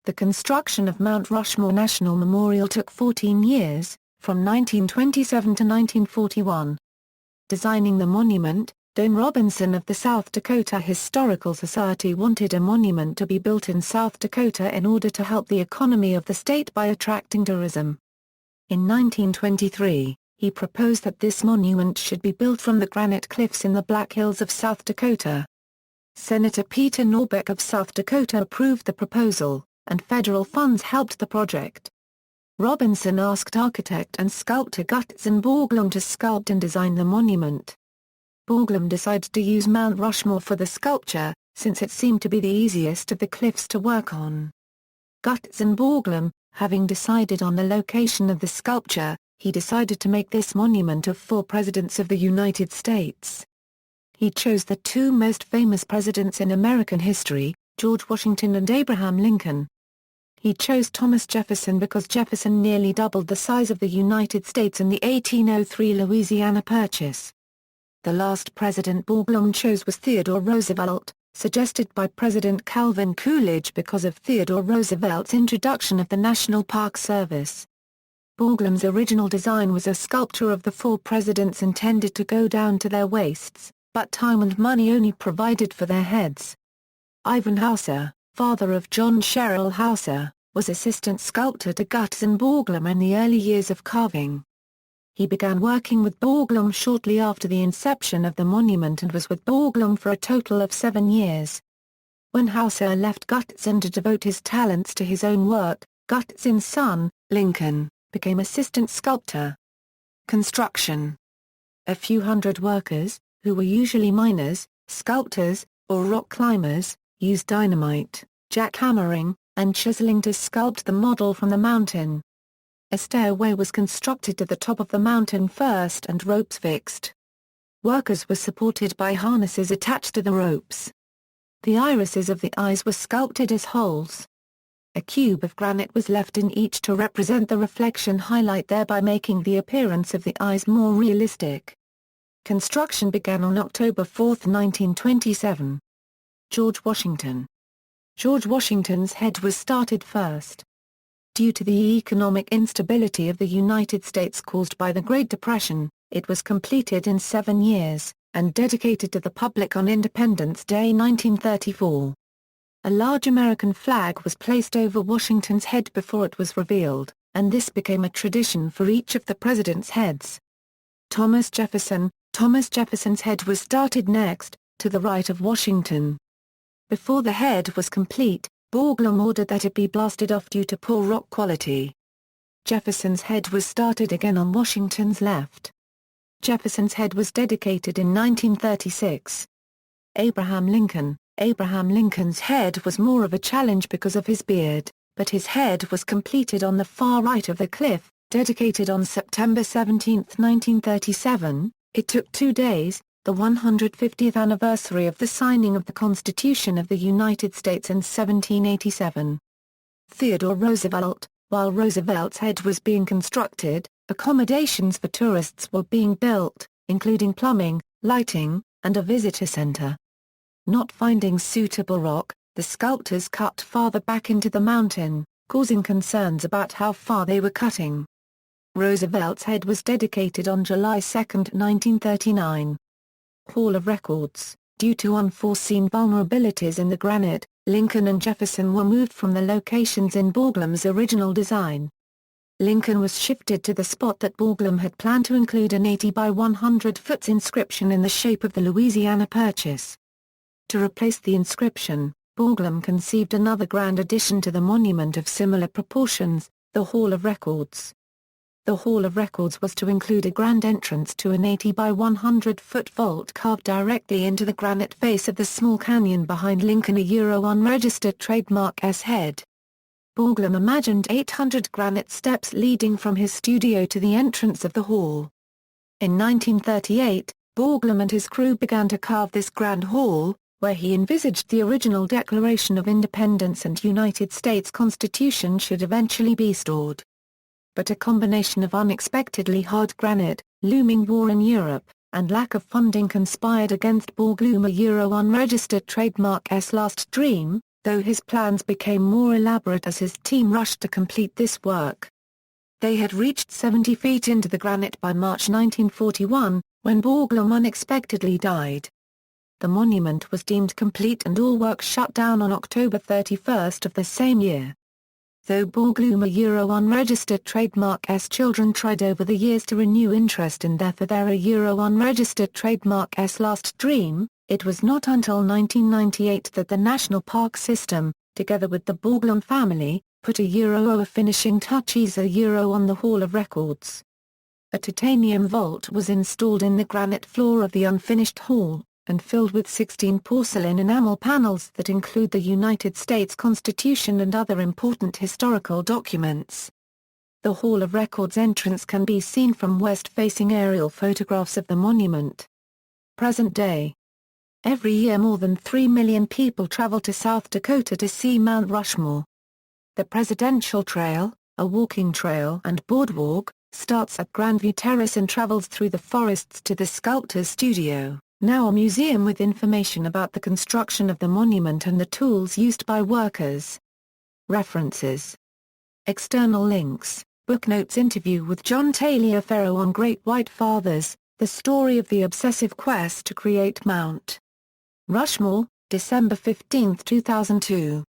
The construction of Mount Rushmore National Memorial took 14 years, from 1927 to 1941. Designing the monument, Don Robinson of the South Dakota Historical Society wanted a monument to be built in South Dakota in order to help the economy of the state by attracting tourism. In 1923, he proposed that this monument should be built from the granite cliffs in the Black Hills of South Dakota. Senator Peter Norbeck of South Dakota approved the proposal, and federal funds helped the project. Robinson asked architect and sculptor Gutzon Borglum to sculpt and design the monument. Borglum decided to use Mount Rushmore for the sculpture, since it seemed to be the easiest of the cliffs to work on. Gutzon Borglum, having decided on the location of the sculpture, he decided to make this monument of 4 presidents of the United States. He chose the 2 most famous presidents in American history, George Washington and Abraham Lincoln. He chose Thomas Jefferson because Jefferson nearly doubled the size of the United States in the 1803 Louisiana Purchase. The last president Borglum chose was Theodore Roosevelt, suggested by President Calvin Coolidge because of Theodore Roosevelt's introduction of the National Park Service. Borglum's original design was a sculpture of the 4 presidents intended to go down to their waists, but time and money only provided for their heads. Ivan Hauser, father of John Sherrill Hauser, was assistant sculptor to Gutzon Borglum in the early years of carving. He began working with Borglum shortly after the inception of the monument and was with Borglum for a total of 7 years. When Hauser left Gutzon to devote his talents to his own work, Gutzon's son, Lincoln, became assistant sculptor. Construction. A few hundred workers, who were usually miners, sculptors, or rock climbers, used dynamite, jackhammering, and chiseling to sculpt the model from the mountain. A stairway was constructed to the top of the mountain first and ropes fixed. Workers were supported by harnesses attached to the ropes. The irises of the eyes were sculpted as holes. A cube of granite was left in each to represent the reflection highlight, thereby making the appearance of the eyes more realistic. Construction began on October 4, 1927. George Washington. George Washington's head was started first. Due to the economic instability of the United States caused by the Great Depression, it was completed in 7 years, and dedicated to the public on Independence Day 1934. A large American flag was placed over Washington's head before it was revealed, and this became a tradition for each of the president's heads. Thomas Jefferson. Thomas Jefferson's head was started next, to the right of Washington. Before the head was complete, Borglum ordered that it be blasted off due to poor rock quality. Jefferson's head was started again on Washington's left. Jefferson's head was dedicated in 1936. Abraham Lincoln. Abraham Lincoln's head was more of a challenge because of his beard, but his head was completed on the far right of the cliff, dedicated on September 17, 1937. It took 2 days, the 150th anniversary of the signing of the Constitution of the United States in 1787. Theodore Roosevelt. While Roosevelt's head was being constructed, accommodations for tourists were being built, including plumbing, lighting, and a visitor center. Not finding suitable rock, the sculptors cut farther back into the mountain, causing concerns about how far they were cutting. Roosevelt's head was dedicated on July 2, 1939. Hall of Records. Due to unforeseen vulnerabilities in the granite, Lincoln and Jefferson were moved from the locations in Borglum's original design. Lincoln was shifted to the spot that Borglum had planned to include an 80 by 100 foot inscription in the shape of the Louisiana Purchase. To replace the inscription, Borglum conceived another grand addition to the monument of similar proportions, the Hall of Records. The Hall of Records was to include a grand entrance to an 80 by 100 foot vault carved directly into the granite face of the small canyon behind Lincoln, a unregistered trademark S head. Borglum imagined 800 granite steps leading from his studio to the entrance of the hall. In 1938, Borglum and his crew began to carve this grand hall, where he envisaged the original Declaration of Independence and United States Constitution should eventually be stored. But a combination of unexpectedly hard granite, looming war in Europe, and lack of funding conspired against Borglum, a unregistered trademark S last dream, though his plans became more elaborate as his team rushed to complete this work. They had reached 70 feet into the granite by March 1941, when Borglum unexpectedly died. The monument was deemed complete and all work shut down on October 31 of the same year. Though Borglum a unregistered trademark, children tried over the years to renew interest in their for their unregistered trademark last dream, it was not until 1998 that the National Park System, together with the Borglum family, put a finishing touches on the Hall of Records. A titanium vault was installed in the granite floor of the unfinished hall, and filled with 16 porcelain enamel panels that include the United States Constitution and other important historical documents. The Hall of Records entrance can be seen from west-facing aerial photographs of the monument. Present day. Every year more than 3 million people travel to South Dakota to see Mount Rushmore. The Presidential Trail, a walking trail and boardwalk, starts at Grandview Terrace and travels through the forests to the Sculptor's Studio, now a museum with information about the construction of the monument and the tools used by workers. References. External links, Booknotes interview with John Taliaferro on Great White Fathers, the story of the obsessive quest to create Mount Rushmore, December 15, 2002.